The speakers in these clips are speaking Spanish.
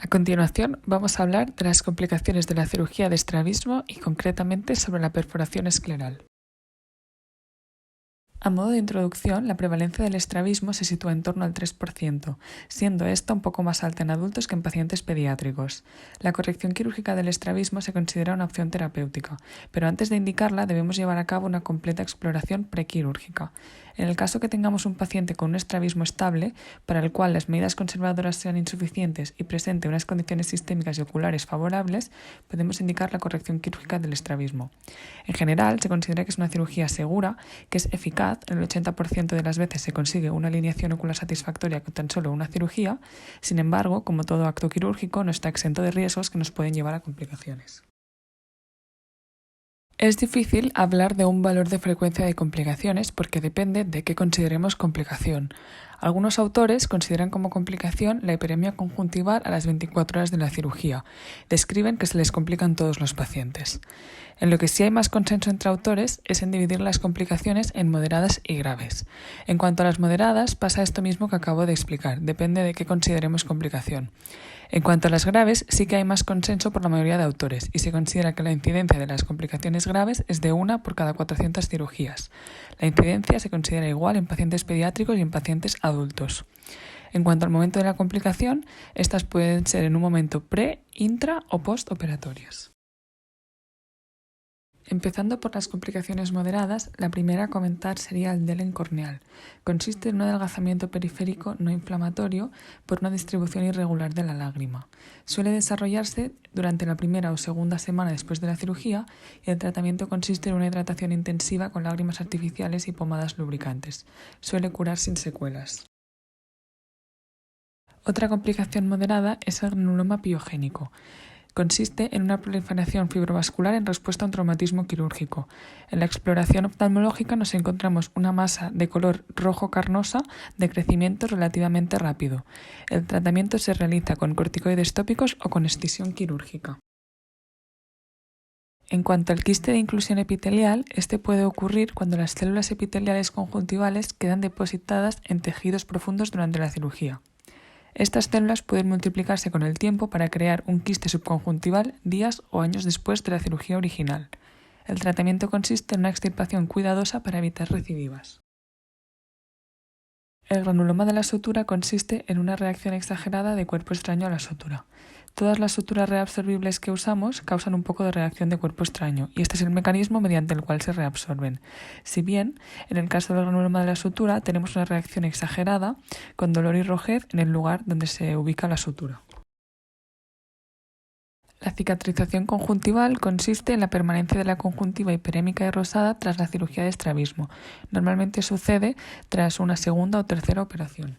A continuación, vamos a hablar de las complicaciones de la cirugía de estrabismo y concretamente sobre la perforación escleral. A modo de introducción, la prevalencia del estrabismo se sitúa en torno al 3%, siendo esta un poco más alta en adultos que en pacientes pediátricos. La corrección quirúrgica del estrabismo se considera una opción terapéutica, pero antes de indicarla debemos llevar a cabo una completa exploración prequirúrgica. En el caso que tengamos un paciente con un estrabismo estable, para el cual las medidas conservadoras sean insuficientes y presente unas condiciones sistémicas y oculares favorables, podemos indicar la corrección quirúrgica del estrabismo. En general, se considera que es una cirugía segura, que es eficaz. En el 80% de las veces se consigue una alineación ocular satisfactoria con tan solo una cirugía. Sin embargo, como todo acto quirúrgico, no está exento de riesgos que nos pueden llevar a complicaciones. Es difícil hablar de un valor de frecuencia de complicaciones porque depende de qué consideremos complicación. Algunos autores consideran como complicación la hiperemia conjuntival a las 24 horas de la cirugía. Describen que se les complican todos los pacientes. En lo que sí hay más consenso entre autores es en dividir las complicaciones en moderadas y graves. En cuanto a las moderadas, pasa esto mismo que acabo de explicar, depende de qué consideremos complicación. En cuanto a las graves, sí que hay más consenso por la mayoría de autores y se considera que la incidencia de las complicaciones graves es de 1 por cada 400 cirugías. La incidencia se considera igual en pacientes pediátricos y en pacientes adultos. En cuanto al momento de la complicación, estas pueden ser en un momento pre, intra o postoperatorias. Empezando por las complicaciones moderadas, la primera a comentar sería el delen corneal. Consiste en un adelgazamiento periférico no inflamatorio por una distribución irregular de la lágrima. Suele desarrollarse durante la primera o segunda semana después de la cirugía y el tratamiento consiste en una hidratación intensiva con lágrimas artificiales y pomadas lubricantes. Suele curar sin secuelas. Otra complicación moderada es el granuloma piogénico. Consiste en una proliferación fibrovascular en respuesta a un traumatismo quirúrgico. En la exploración oftalmológica nos encontramos una masa de color rojo carnosa de crecimiento relativamente rápido. El tratamiento se realiza con corticoides tópicos o con escisión quirúrgica. En cuanto al quiste de inclusión epitelial, este puede ocurrir cuando las células epiteliales conjuntivales quedan depositadas en tejidos profundos durante la cirugía. Estas células pueden multiplicarse con el tiempo para crear un quiste subconjuntival días o años después de la cirugía original. El tratamiento consiste en una extirpación cuidadosa para evitar recidivas. El granuloma de la sutura consiste en una reacción exagerada de cuerpo extraño a la sutura. Todas las suturas reabsorbibles que usamos causan un poco de reacción de cuerpo extraño y este es el mecanismo mediante el cual se reabsorben. Si bien, en el caso del granuloma de la sutura tenemos una reacción exagerada con dolor y rojez en el lugar donde se ubica la sutura. La cicatrización conjuntival consiste en la permanencia de la conjuntiva hiperémica y rosada tras la cirugía de estrabismo. Normalmente sucede tras una segunda o tercera operación.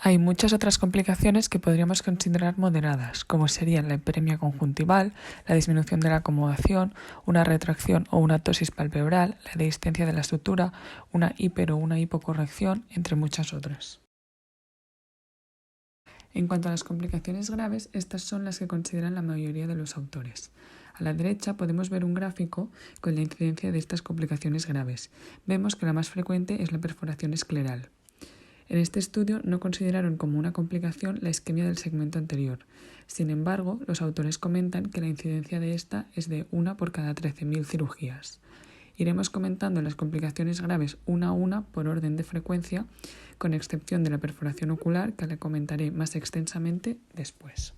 Hay muchas otras complicaciones que podríamos considerar moderadas, como serían la hiperemia conjuntival, la disminución de la acomodación, una retracción o una tosis palpebral, la dehiscencia de la sutura, una hiper o una hipocorrección, entre muchas otras. En cuanto a las complicaciones graves, estas son las que consideran la mayoría de los autores. A la derecha podemos ver un gráfico con la incidencia de estas complicaciones graves. Vemos que la más frecuente es la perforación escleral. En este estudio no consideraron como una complicación la isquemia del segmento anterior. Sin embargo, los autores comentan que la incidencia de esta es de 1 por cada 13.000 cirugías. Iremos comentando las complicaciones graves una a una por orden de frecuencia, con excepción de la perforación ocular, que la comentaré más extensamente después.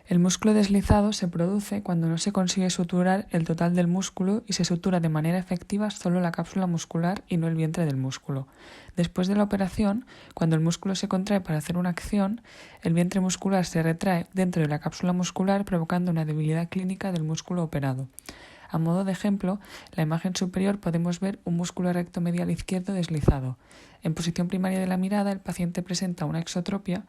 El músculo deslizado se produce cuando no se consigue suturar el total del músculo y se sutura de manera efectiva solo la cápsula muscular y no el vientre del músculo. Después de la operación, cuando el músculo se contrae para hacer una acción, el vientre muscular se retrae dentro de la cápsula muscular provocando una debilidad clínica del músculo operado. A modo de ejemplo, en la imagen superior podemos ver un músculo recto medial izquierdo deslizado. En posición primaria de la mirada, el paciente presenta una exotropia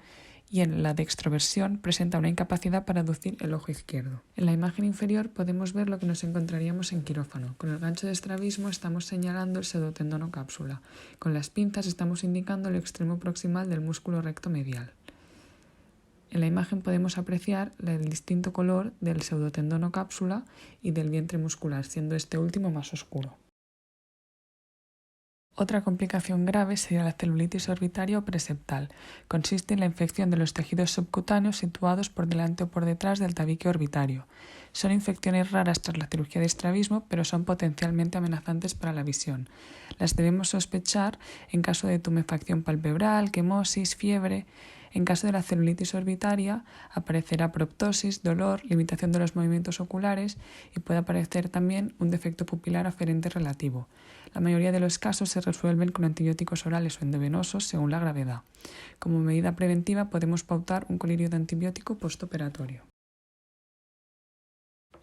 y en la dextroversión presenta una incapacidad para aducir el ojo izquierdo. En la imagen inferior podemos ver lo que nos encontraríamos en quirófano. Con el gancho de estrabismo estamos señalando el pseudotendón o cápsula. Con las pinzas estamos indicando el extremo proximal del músculo recto medial. En la imagen podemos apreciar el distinto color del pseudotendón o cápsula y del vientre muscular, siendo este último más oscuro. Otra complicación grave sería la celulitis orbitaria o preseptal. Consiste en la infección de los tejidos subcutáneos situados por delante o por detrás del tabique orbitario. Son infecciones raras tras la cirugía de estrabismo, pero son potencialmente amenazantes para la visión. Las debemos sospechar en caso de tumefacción palpebral, quemosis, fiebre. En caso de la celulitis orbitaria, aparecerá proptosis, dolor, limitación de los movimientos oculares y puede aparecer también un defecto pupilar aferente relativo. La mayoría de los casos se resuelven con antibióticos orales o endovenosos según la gravedad. Como medida preventiva podemos pautar un colirio de antibiótico postoperatorio.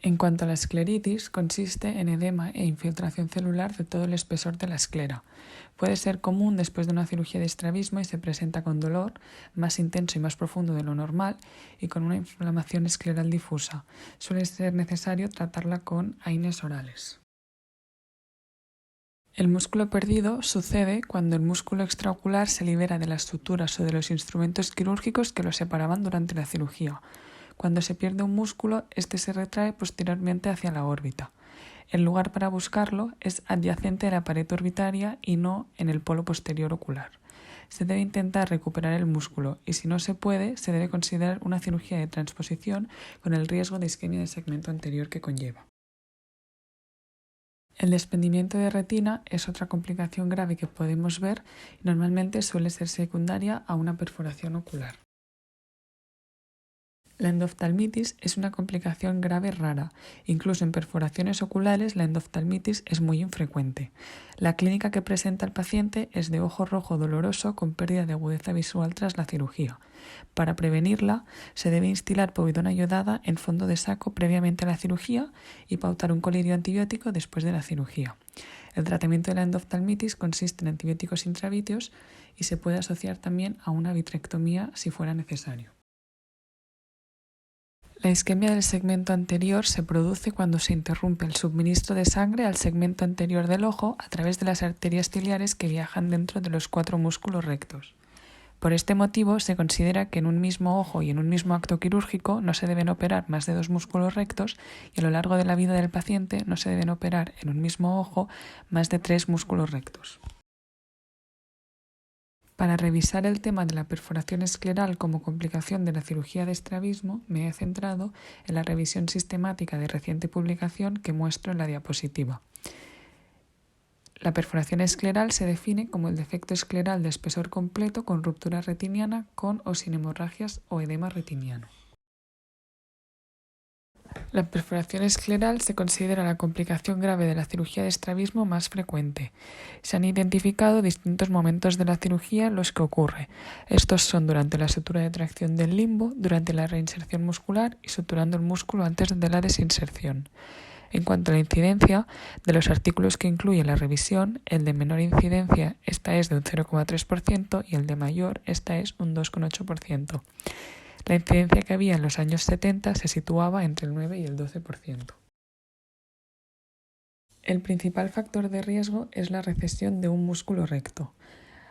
En cuanto a la escleritis, consiste en edema e infiltración celular de todo el espesor de la esclera. Puede ser común después de una cirugía de estrabismo y se presenta con dolor más intenso y más profundo de lo normal y con una inflamación escleral difusa. Suele ser necesario tratarla con AINES orales. El músculo perdido sucede cuando el músculo extraocular se libera de las suturas o de los instrumentos quirúrgicos que lo separaban durante la cirugía. Cuando se pierde un músculo, este se retrae posteriormente hacia la órbita. El lugar para buscarlo es adyacente a la pared orbitaria y no en el polo posterior ocular. Se debe intentar recuperar el músculo y si no se puede, se debe considerar una cirugía de transposición con el riesgo de isquemia del segmento anterior que conlleva. El desprendimiento de retina es otra complicación grave que podemos ver y normalmente suele ser secundaria a una perforación ocular. La endoftalmitis es una complicación grave rara. Incluso en perforaciones oculares la endoftalmitis es muy infrecuente. La clínica que presenta el paciente es de ojo rojo doloroso con pérdida de agudeza visual tras la cirugía. Para prevenirla, se debe instilar povidona iodada en fondo de saco previamente a la cirugía y pautar un colirio antibiótico después de la cirugía. El tratamiento de la endoftalmitis consiste en antibióticos intravítreos y se puede asociar también a una vitrectomía si fuera necesario. La isquemia del segmento anterior se produce cuando se interrumpe el suministro de sangre al segmento anterior del ojo a través de las arterias ciliares que viajan dentro de los 4 músculos rectos. Por este motivo, se considera que en un mismo ojo y en un mismo acto quirúrgico no se deben operar más de 2 músculos rectos y a lo largo de la vida del paciente no se deben operar en un mismo ojo más de 3 músculos rectos. Para revisar el tema de la perforación escleral como complicación de la cirugía de estrabismo, me he centrado en la revisión sistemática de reciente publicación que muestro en la diapositiva. La perforación escleral se define como el defecto escleral de espesor completo con ruptura retiniana con o sin hemorragias o edema retiniano. La perforación escleral se considera la complicación grave de la cirugía de estrabismo más frecuente. Se han identificado distintos momentos de la cirugía en los que ocurre. Estos son durante la sutura de tracción del limbo, durante la reinserción muscular y suturando el músculo antes de la desinserción. En cuanto a la incidencia, de los artículos que incluye la revisión, el de menor incidencia esta es de un 0,3% y el de mayor esta es un 2,8%. La incidencia que había en los años 70 se situaba entre el 9 y el 12%. El principal factor de riesgo es la recesión de un músculo recto.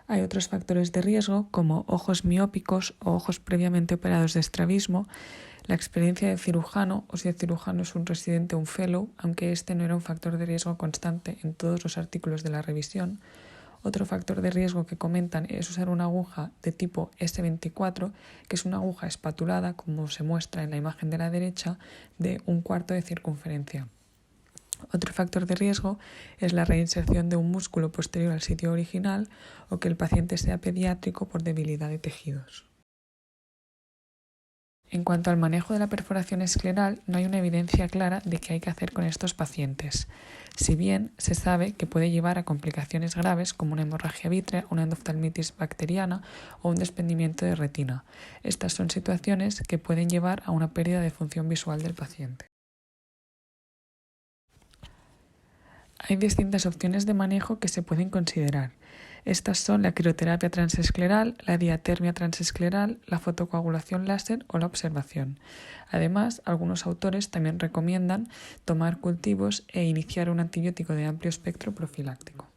Hay otros factores de riesgo como ojos miópicos o ojos previamente operados de estrabismo, la experiencia del cirujano o si el cirujano es un residente o un fellow, aunque este no era un factor de riesgo constante en todos los artículos de la revisión. Otro factor de riesgo que comentan es usar una aguja de tipo S24, que es una aguja espatulada, como se muestra en la imagen de la derecha, de 1/4 de circunferencia. Otro factor de riesgo es la reinserción de un músculo posterior al sitio original o que el paciente sea pediátrico por debilidad de tejidos. En cuanto al manejo de la perforación escleral, no hay una evidencia clara de qué hay que hacer con estos pacientes. Si bien se sabe que puede llevar a complicaciones graves como una hemorragia vítrea, una endoftalmitis bacteriana o un desprendimiento de retina. Estas son situaciones que pueden llevar a una pérdida de función visual del paciente. Hay distintas opciones de manejo que se pueden considerar. Estas son la crioterapia transescleral, la diatermia transescleral, la fotocoagulación láser o la observación. Además, algunos autores también recomiendan tomar cultivos e iniciar un antibiótico de amplio espectro profiláctico.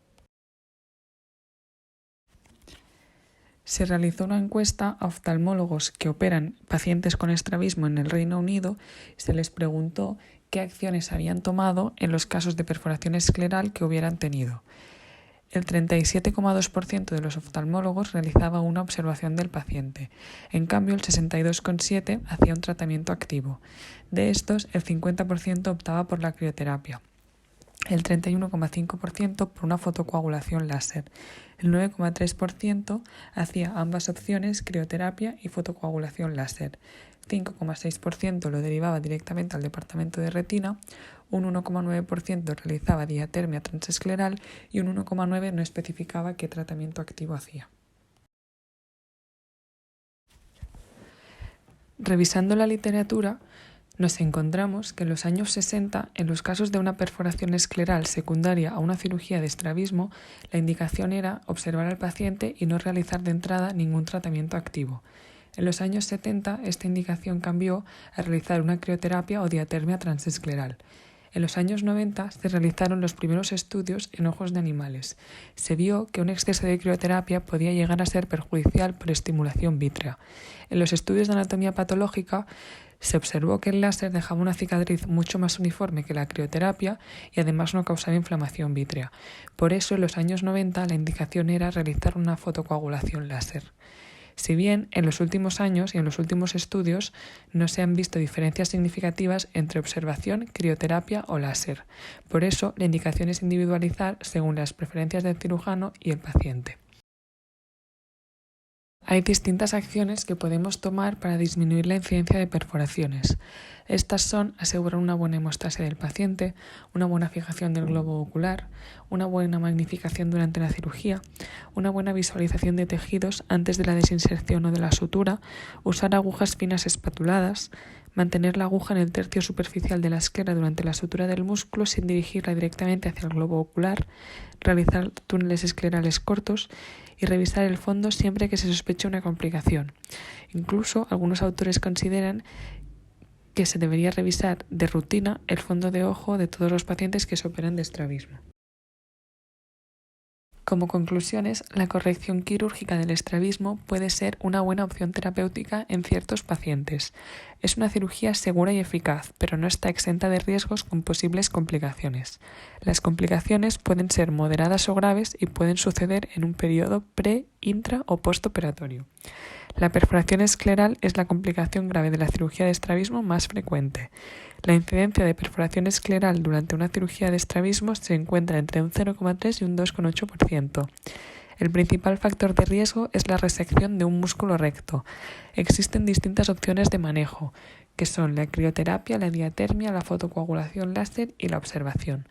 Se realizó una encuesta a oftalmólogos que operan pacientes con estrabismo en el Reino Unido y se les preguntó qué acciones habían tomado en los casos de perforación escleral que hubieran tenido. El 37,2% de los oftalmólogos realizaba una observación del paciente. En cambio, el 62,7% hacía un tratamiento activo. De estos, el 50% optaba por la crioterapia, el 31,5% por una fotocoagulación láser, el 9,3% hacía ambas opciones, crioterapia y fotocoagulación láser, 5,6% lo derivaba directamente al departamento de retina, un 1,9% realizaba diatermia transescleral y un 1,9% no especificaba qué tratamiento activo hacía. Revisando la literatura, nos encontramos que en los años 60, en los casos de una perforación escleral secundaria a una cirugía de estrabismo, la indicación era observar al paciente y no realizar de entrada ningún tratamiento activo. En los años 70, esta indicación cambió a realizar una crioterapia o diatermia transescleral. En los años 90 se realizaron los primeros estudios en ojos de animales. Se vio que un exceso de crioterapia podía llegar a ser perjudicial por estimulación vítrea. En los estudios de anatomía patológica se observó que el láser dejaba una cicatriz mucho más uniforme que la crioterapia y además no causaba inflamación vítrea. Por eso, en los años 90 la indicación era realizar una fotocoagulación láser. Si bien en los últimos años y en los últimos estudios no se han visto diferencias significativas entre observación, crioterapia o láser. Por eso, la indicación es individualizar según las preferencias del cirujano y el paciente. Hay distintas acciones que podemos tomar para disminuir la incidencia de perforaciones. Estas son asegurar una buena hemostasia del paciente, una buena fijación del globo ocular, una buena magnificación durante la cirugía, una buena visualización de tejidos antes de la desinserción o de la sutura, usar agujas finas espatuladas, mantener la aguja en el tercio superficial de la esclera durante la sutura del músculo sin dirigirla directamente hacia el globo ocular, realizar túneles esclerales cortos y revisar el fondo siempre que se sospeche una complicación. Incluso algunos autores consideran que se debería revisar de rutina el fondo de ojo de todos los pacientes que se operan de estrabismo. Como conclusiones, la corrección quirúrgica del estrabismo puede ser una buena opción terapéutica en ciertos pacientes. Es una cirugía segura y eficaz, pero no está exenta de riesgos con posibles complicaciones. Las complicaciones pueden ser moderadas o graves y pueden suceder en un periodo pre-, intra- o postoperatorio. La perforación escleral es la complicación grave de la cirugía de estrabismo más frecuente. La incidencia de perforación escleral durante una cirugía de estrabismo se encuentra entre un 0,3 y un 2,8%. El principal factor de riesgo es la resección de un músculo recto. Existen distintas opciones de manejo, que son la crioterapia, la diatermia, la fotocoagulación láser y la observación.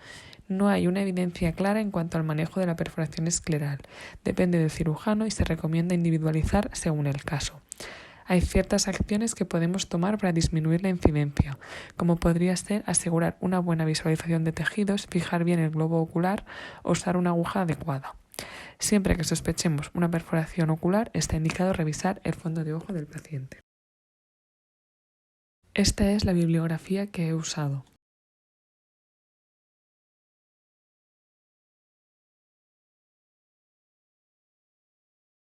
No hay una evidencia clara en cuanto al manejo de la perforación escleral. Depende del cirujano y se recomienda individualizar según el caso. Hay ciertas acciones que podemos tomar para disminuir la incidencia, como podría ser asegurar una buena visualización de tejidos, fijar bien el globo ocular o usar una aguja adecuada. Siempre que sospechemos una perforación ocular, está indicado revisar el fondo de ojo del paciente. Esta es la bibliografía que he usado.